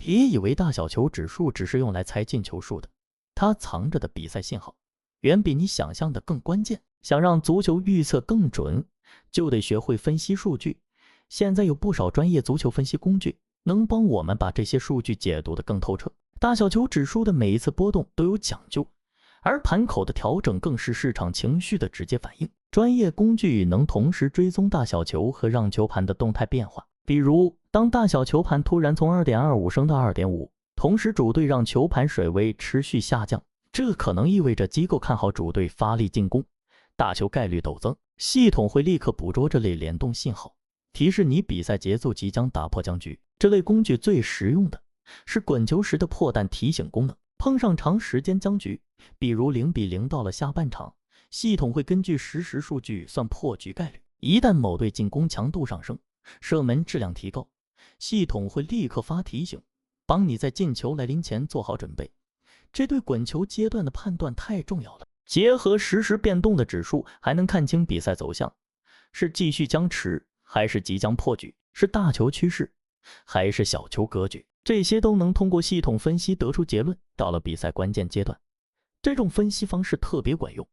别以为大小球指数只是用来猜进球数的，它藏着的比赛信号远比你想象的更关键。想让足球预测更准，就得学会分析数据。现在有不少专业足球分析工具能帮我们把这些数据解读得更透彻。大小球指数的每一次波动都有讲究，而盘口的调整更是市场情绪的直接反应。专业工具能同时追踪大小球和让球盘的动态变化，比如当大小球盘突然从 2.25 升到 2.5， 同时主队让球盘水位持续下降，这可能意味着机构看好主队发力进攻，大球概率陡增。系统会立刻捕捉这类联动信号，提示你比赛节奏即将打破僵局。这类工具最实用的是滚球时的破蛋提醒功能。碰上长时间僵局，比如0-0到了下半场，系统会根据实时数据算破局概率。一旦某队进攻强度上升，射门质量提高，系统会立刻发提醒，帮你在进球来临前做好准备。这对滚球阶段的判断太重要了。结合实时变动的指数，还能看清比赛走向，是继续僵持还是即将破局，是大球趋势还是小球格局，这些都能通过系统分析得出结论。到了比赛关键阶段，这种分析方式特别管用，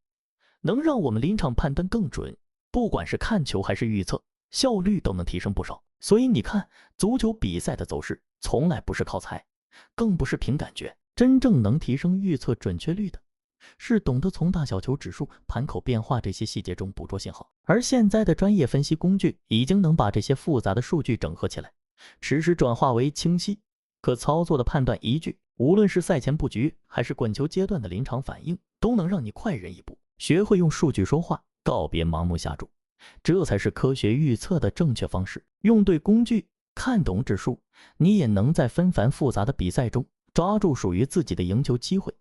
能让我们临场判断更准，不管是看球还是预测，效率都能提升不少。所以你看，足球比赛的走势从来不是靠猜，更不是凭感觉，真正能提升预测准确率的是懂得从大小球指数、盘口变化这些细节中捕捉信号。而现在的专业分析工具已经能把这些复杂的数据整合起来，实时转化为清晰可操作的判断依据。无论是赛前布局还是滚球阶段的临场反应，都能让你快人一步，学会用数据说话，告别盲目下注。这才是科学预测的正确方式。用对工具，看懂指数，你也能在纷繁复杂的比赛中抓住属于自己的赢球机会。